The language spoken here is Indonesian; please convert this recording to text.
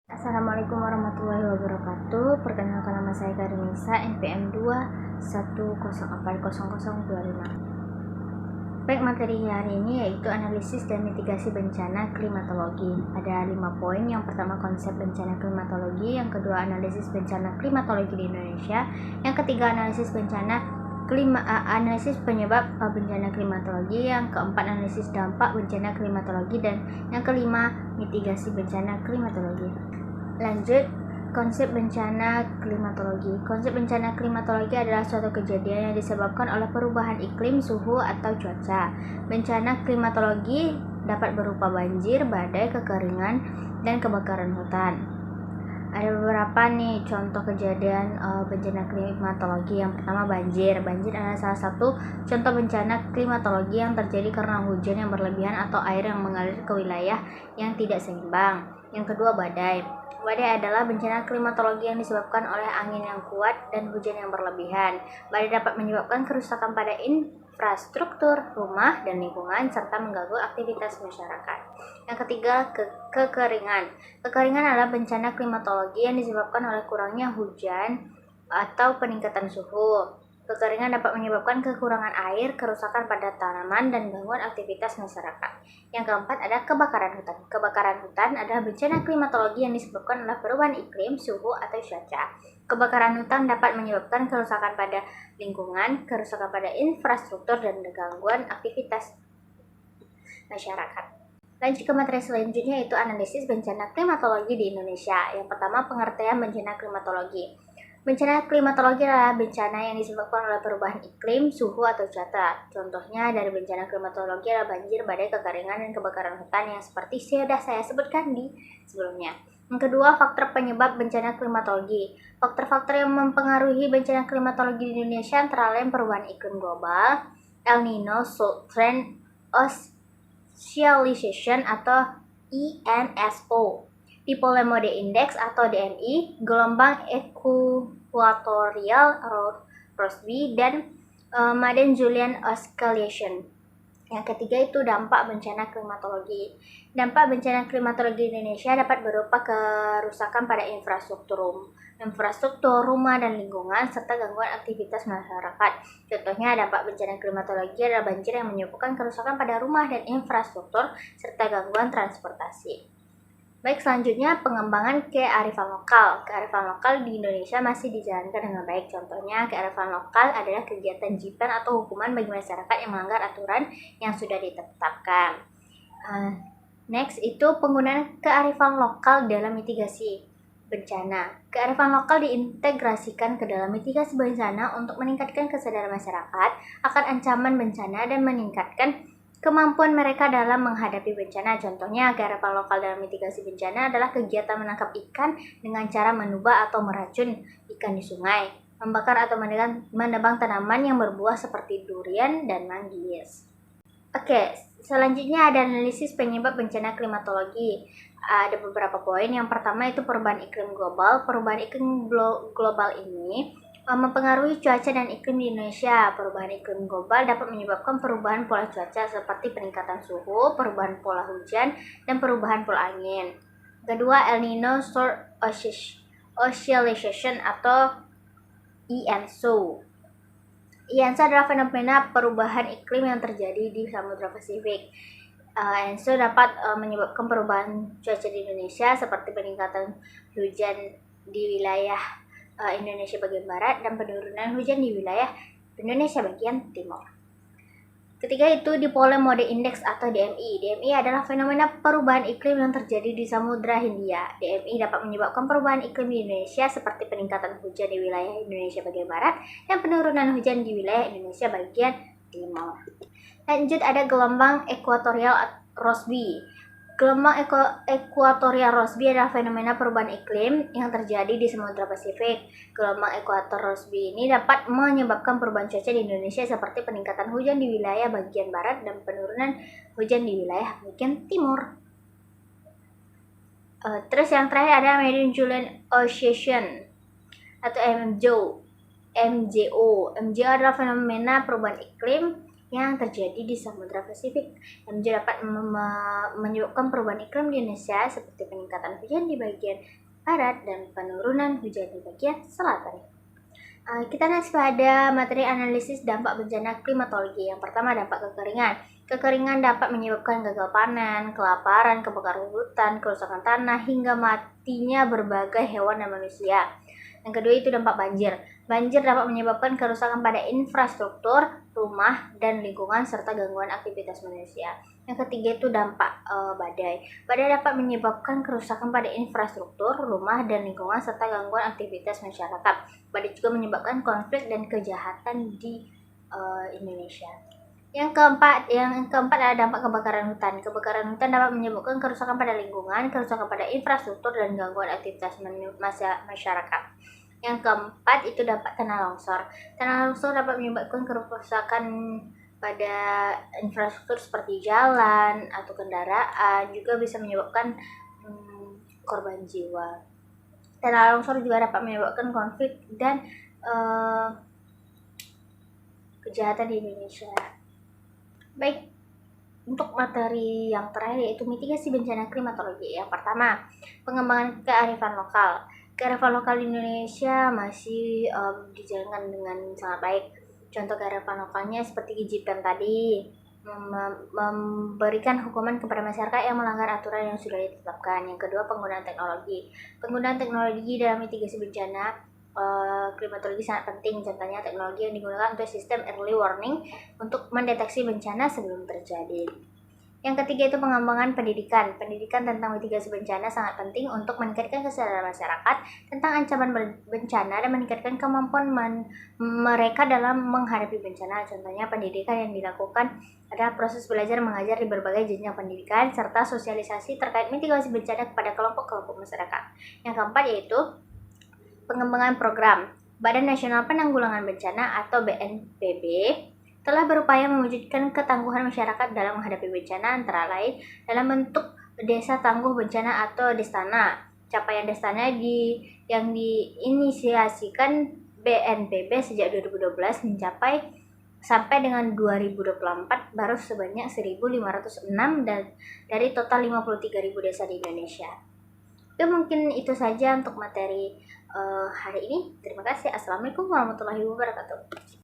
Assalamualaikum warahmatullahi wabarakatuh. Perkenalkan, nama saya Karinisa, NPM 210400025. Baik, materi hari ini yaitu analisis dan mitigasi bencana klimatologi. Ada 5 poin. Yang pertama, konsep bencana klimatologi. Yang kedua, analisis bencana klimatologi di Indonesia. Yang ketiga, analisis penyebab bencana klimatologi. Yang keempat, analisis dampak bencana klimatologi. Dan yang kelima, mitigasi bencana klimatologi. Lanjut, konsep bencana klimatologi. Konsep bencana klimatologi adalah suatu kejadian yang disebabkan oleh perubahan iklim, suhu, atau cuaca. Bencana klimatologi dapat berupa banjir, badai, kekeringan, dan kebakaran hutan. Ada beberapa nih contoh kejadian bencana klimatologi. Yang pertama, banjir. Banjir adalah salah satu contoh bencana klimatologi yang terjadi karena hujan yang berlebihan atau air yang mengalir ke wilayah yang tidak seimbang. Yang kedua, badai. Badai adalah bencana klimatologi yang disebabkan oleh angin yang kuat dan hujan yang berlebihan. Badai dapat menyebabkan kerusakan pada infrastruktur, rumah, dan lingkungan, serta mengganggu aktivitas masyarakat. Yang ketiga, kekeringan. Kekeringan adalah bencana klimatologi yang disebabkan oleh kurangnya hujan atau peningkatan suhu. Kekeringan dapat menyebabkan kekurangan air, kerusakan pada tanaman, dan gangguan aktivitas masyarakat. Yang keempat, ada kebakaran hutan. Kebakaran hutan adalah bencana klimatologi yang disebabkan oleh perubahan iklim, suhu, atau cuaca. Kebakaran hutan dapat menyebabkan kerusakan pada lingkungan, kerusakan pada infrastruktur, dan gangguan aktivitas masyarakat. Lanjut ke materi selanjutnya, yaitu analisis bencana klimatologi di Indonesia. Yang pertama, pengertian bencana klimatologi. Bencana klimatologi adalah bencana yang disebabkan oleh perubahan iklim, suhu, atau cuaca. Contohnya dari bencana klimatologi adalah banjir, badai, kekeringan, dan kebakaran hutan yang seperti sudah saya sebutkan di sebelumnya. Yang kedua, faktor penyebab bencana klimatologi. Faktor-faktor yang mempengaruhi bencana klimatologi di Indonesia antara lain perubahan iklim global, El Nino, Salt Trend Oscillation atau ENSO, Dipole Mode Index atau DMI, gelombang Equatorial Rossby, dan Madden-Julian Oscillation. Yang ketiga itu dampak bencana klimatologi. Dampak bencana klimatologi di Indonesia dapat berupa kerusakan pada infrastruktur, rumah, dan lingkungan, serta gangguan aktivitas masyarakat. Contohnya, dampak bencana klimatologi adalah banjir yang menyebabkan kerusakan pada rumah dan infrastruktur, serta gangguan transportasi. Baik, selanjutnya pengembangan kearifan lokal. Kearifan lokal di Indonesia masih dijalankan dengan baik. Contohnya, kearifan lokal adalah kegiatan jipan atau hukuman bagi masyarakat yang melanggar aturan yang sudah ditetapkan. Next, itu penggunaan kearifan lokal dalam mitigasi bencana. Kearifan lokal diintegrasikan ke dalam mitigasi bencana untuk meningkatkan kesadaran masyarakat akan ancaman bencana dan meningkatkan kemampuan mereka dalam menghadapi bencana. Contohnya, kearifan lokal dalam mitigasi bencana adalah kegiatan menangkap ikan dengan cara menubah atau meracun ikan di sungai, membakar atau menebang tanaman yang berbuah seperti durian dan manggis. Oke, selanjutnya ada analisis penyebab bencana klimatologi. Ada beberapa poin. Yang pertama itu perubahan iklim global. Perubahan iklim global ini mempengaruhi cuaca dan iklim di Indonesia. Perubahan iklim global dapat menyebabkan perubahan pola cuaca seperti peningkatan suhu, perubahan pola hujan, dan perubahan pola angin. Kedua, El Nino Short Oscillation atau ENSO. ENSO adalah fenomena perubahan iklim yang terjadi di Samudra Pasifik. ENSO dapat menyebabkan perubahan cuaca di Indonesia seperti peningkatan hujan di wilayah Indonesia bagian barat dan penurunan hujan di wilayah Indonesia bagian timur. Ketiga itu Dipole Mode Index atau DMI. DMI adalah fenomena perubahan iklim yang terjadi di Samudra Hindia. DMI dapat menyebabkan perubahan iklim di Indonesia seperti peningkatan hujan di wilayah Indonesia bagian barat dan penurunan hujan di wilayah Indonesia bagian timur. Lanjut, ada gelombang Equatorial Rossby. Gelombang Equatorial Rossby adalah fenomena perubahan iklim yang terjadi di Samudra Pasifik. Gelombang Equatorial Rossby ini dapat menyebabkan perubahan cuaca di Indonesia seperti peningkatan hujan di wilayah bagian barat dan penurunan hujan di wilayah bagian timur. Terus yang terakhir ada Madden-Julian Oscillation atau MJO. MJO adalah fenomena perubahan iklim yang terjadi di Samudra Pasifik yang juga dapat menyebabkan perubahan iklim di Indonesia seperti peningkatan hujan di bagian barat dan penurunan hujan di bagian selatan. Kita next pada materi analisis dampak bencana klimatologi. Yang pertama, dampak kekeringan. Kekeringan dapat menyebabkan gagal panen, kelaparan, kebakaran hutan, kerusakan tanah, hingga matinya berbagai hewan dan manusia. Yang kedua itu dampak banjir. Banjir dapat menyebabkan kerusakan pada infrastruktur, rumah, dan lingkungan, serta gangguan aktivitas manusia. Yang ketiga itu dampak badai. Badai dapat menyebabkan kerusakan pada infrastruktur, rumah, dan lingkungan, serta gangguan aktivitas masyarakat. Badai juga menyebabkan konflik dan kejahatan di Indonesia. Yang keempat adalah dampak kebakaran hutan. Kebakaran hutan dapat menyebabkan kerusakan pada lingkungan, kerusakan pada infrastruktur, dan gangguan aktivitas masyarakat. Yang keempat itu dampak tanah longsor. Tanah longsor dapat menyebabkan kerusakan pada infrastruktur seperti jalan atau kendaraan, juga bisa menyebabkan korban jiwa. Tanah longsor juga dapat menyebabkan konflik dan kejahatan di Indonesia. Baik, untuk materi yang terakhir yaitu mitigasi bencana klimatologi. Yang pertama, pengembangan kearifan lokal. Kearifan lokal di Indonesia masih dijalankan dengan sangat baik. Contoh kearifan lokalnya seperti GPM tadi, memberikan hukuman kepada masyarakat yang melanggar aturan yang sudah ditetapkan. Yang kedua, penggunaan teknologi. Penggunaan teknologi dalam mitigasi bencana klimatologi sangat penting. Contohnya teknologi yang digunakan untuk sistem early warning untuk mendeteksi bencana sebelum terjadi. Yang ketiga itu pengembangan pendidikan. Pendidikan tentang mitigasi bencana sangat penting untuk meningkatkan kesadaran masyarakat tentang ancaman bencana dan meningkatkan kemampuan mereka dalam menghadapi bencana. Contohnya pendidikan yang dilakukan adalah proses belajar mengajar di berbagai jenjang pendidikan serta sosialisasi terkait mitigasi bencana kepada kelompok-kelompok masyarakat. Yang keempat yaitu pengembangan program. Badan Nasional Penanggulangan Bencana atau BNPB telah berupaya mewujudkan ketangguhan masyarakat dalam menghadapi bencana, antara lain dalam bentuk Desa Tangguh Bencana atau Destana. Capaian Destana yang diinisiasikan BNPB sejak 2012 mencapai sampai dengan 2024 baru sebanyak 1.506 dan dari total 53.000 desa di Indonesia. Mungkin itu saja untuk materi hari ini. Terima kasih. Assalamualaikum warahmatullahi wabarakatuh.